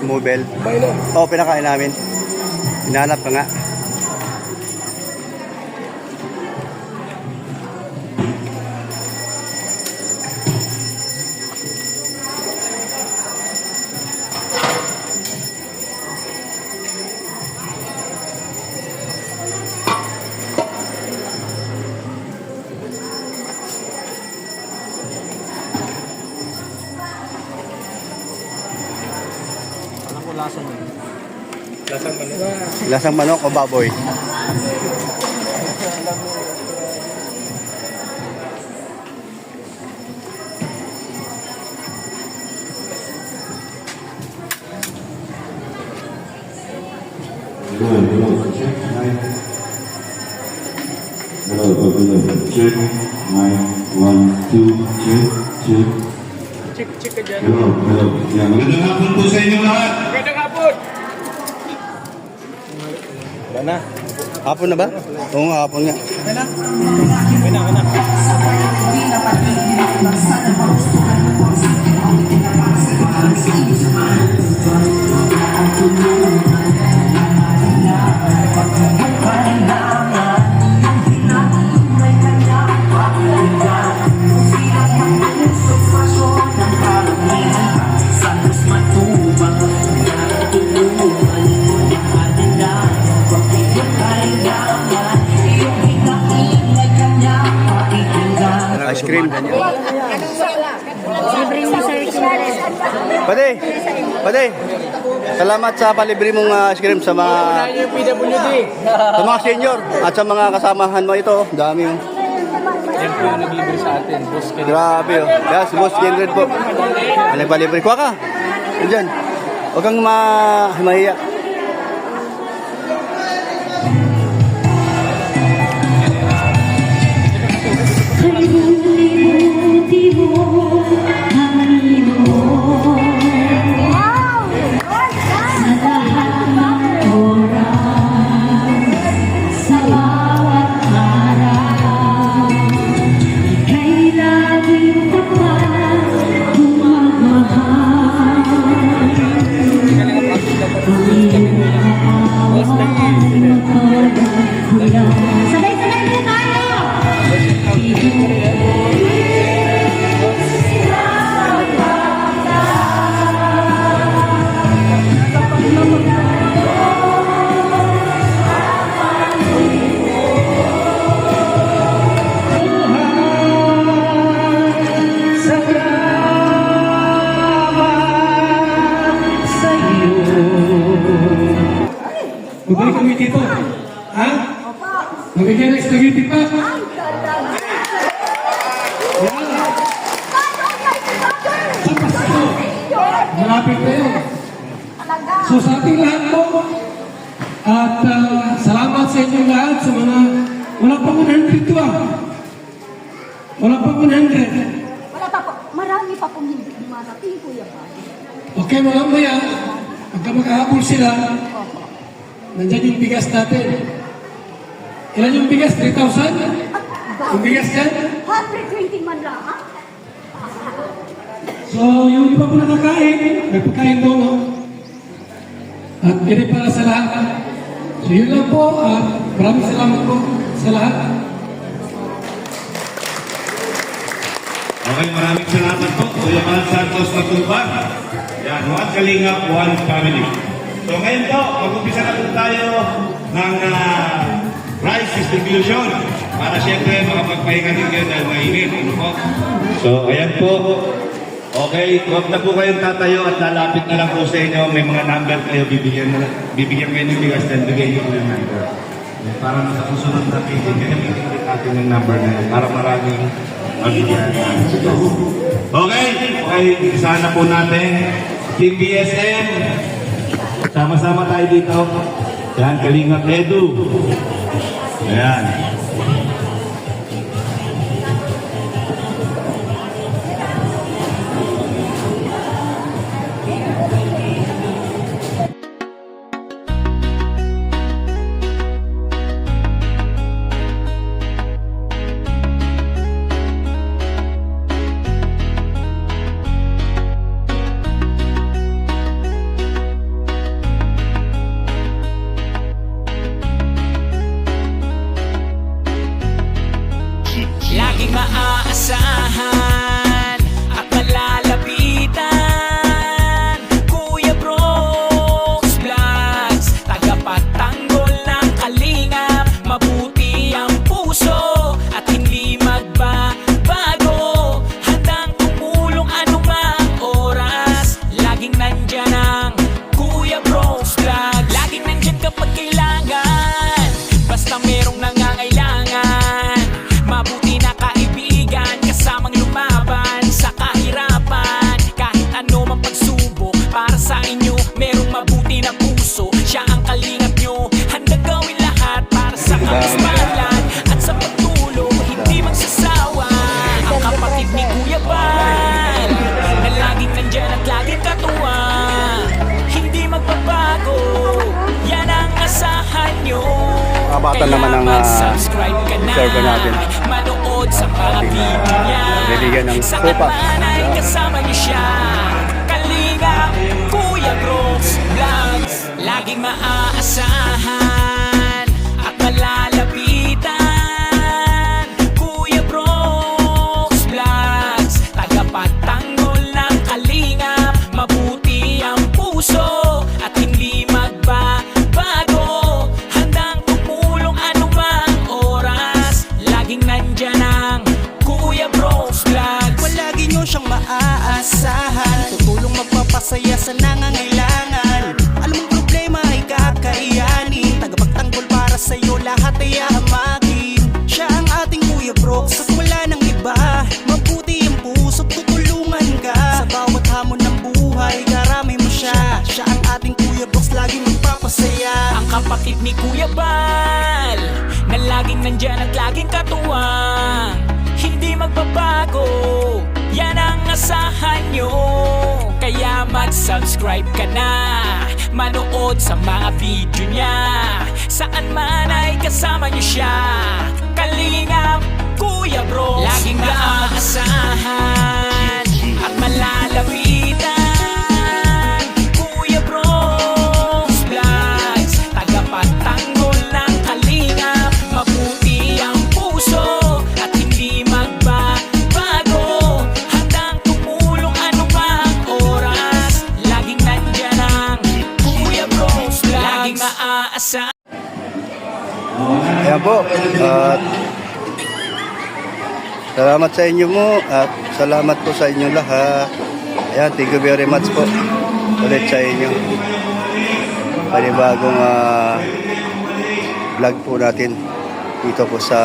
Mobile. Oo, pinakain namin. Hinahanap ka nga. Lasang manok o baboy? Check 9 1 2 check. Check ka dyan. Hello. Magandang hapon po sa inyo lahat. Magandang hapon. Wala na. Hapon na ba? Oo nga, hapon nga. Wala. Ice cream, ganyan. Libre mo Pade, salamat sa palibre mong ice cream sa mga Yung PWD. senior at sa mga kasamahan mo ito. Dami yung. Yan po yung naglibre sa atin. Boss ka. Grabe oh. Yes, boss Kindred po. Palibre. Kuha ka. Diyan. Huwag kang mahiya. Sabay-sabay po tayo! Bumalik kami dito. Ha? Magiging ng spaghetti pa. Yan. Malapit na yun. So sa ating lahat po, at salamat sa inyo lahat sa mga wala pa 100 to Wala pa 100. Wala pa po. Marami pa pong hindi dumarating, Kuya Bal. Okay, mamaya, pagka magkahabol sila, nandyan yung bigas natin. Ilan yung bigas? 3,000? Yung bigas dyan? 120 man lang, ha? So, yung iba po nakakain, may pagkain doon. At pwede para sa lahat. So, yun lang po. Maraming salamat po sa lahat. Okay, maraming salamat po. Kuya Mal Santos Matubang. Yan, one Kalingap, one family. So ngayon po, mag-umpisa na po tayo ng rice distribution para siyempre makapagpahinga din kayo dahil mainit. Ano po? So ayan po. Okay, huwag na po kayong tatayo at lalapit na lang po sa inyo. May mga number kayo, bibigyan kayo ng bigas dahil bigay niyo po yung number. Para sa susunod na meeting, gamitin din natin yung number na yun para maraming mabigyan. Okay, sana po natin. Team BSM, sama-sama tayo dito. Yan, Kalingap Edu. Ayan. laging maaasahan at malalapitan. Kuya Brooks Vlogs, tagapagtanggol ng kalingap, mabuti ang puso at hindi magbabago. Handang tumulong anumang oras, laging nandyan ang Kuya Brooks Vlog. Laging nandyan kapag kailangan, basta merong nangangailangan. Mabuti na kaibigan, kasamang lumaban sa kahirapan. Kahit ano mang pagsubok, para sa inyo merong mabuti na puso. Siya ang kalingap nyo, handang gawin lahat para sa kapismalan at sa pagtulong, hindi magsasawa. Ang kapatid ni Kuya Bal, na laging nandyan at laging katuwa, hindi magbabago, yan ang asahan nyo. Mga bata Kaya naman ang mag-subscribe ka na, server natin. manood sa mga video niya. bibigyan ng Saan sopa. man ay kasama niyo siya. Kalingap, Kuya Brooks Vlogs, laging maaasahan at malalapitan. Kuya Brooks Vlogs, tagapagtanggol ng kalingap, mabuti ang puso at hindi magbabago. Handang tumulong anumang oras, laging nandyan ang Kuya Brooks Vlogs. Palagi nyo siyang maaasahan, tutulong magpapasaya sa nangangailangan. Alam mong problema ay kakayanin, tagapagtanggol para sa'yo lahat ay ahamakin. Siya ang ating Kuya Brooks at wala nang iba, mabuti ang puso't tutulungan ka. Sa bawat hamon ng buhay, karami mo siya. Siya ang ating Kuya Brooks, laging magpapasaya. Ang kapatid ni Kuya Bal, na laging nandyan at laging katuwang, hindi magbabago, yan ang asahan nyo. Kaya mag-subscribe ka na, manood sa mga video niya. Saan man ay kasama nyo siya. Kalingap, Kuya Bro, laging naaasahan at malalapitan. Kuya Bros Vlogs, tagapagtanggol ng kalingap, mabuti ang puso at hindi magbabago. Handang tumulong anumang oras, laging nandyan ang Kuya Bros Vlogs, laging maaasahan. Ayan po. At salamat sa inyo mo at salamat po sa inyong lahat. Ayan, thank you very much po ulit sa inyo. Panibagong vlog po natin dito po sa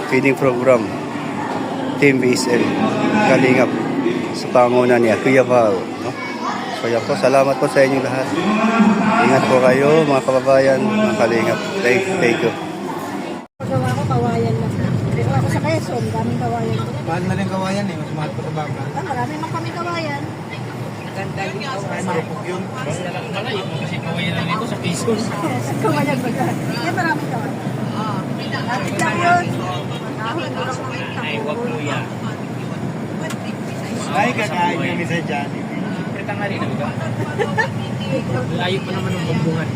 feeding program Team BSL Kalingap sa pangunan niya Kuya Val, no? So yan po, salamat po sa inyong lahat. Ingat po kayo mga kababayan, mga Kalingap. Thank you. Gawa ko kawayan lang. Pero ako sa Quezon, daming kawayan. Mahal na rin kawayan eh. Mas mahal pa sa baka. Marami man kami kawayan. Kasi kawayan lang ito sa pesos. Kawayan ba dyan? Yan maraming kawayan. Lapit lang yun. Ay, wag mo yan. Ay, kakain kami sa Johnny. Kita nga rin. Layo pa naman ng bambungan.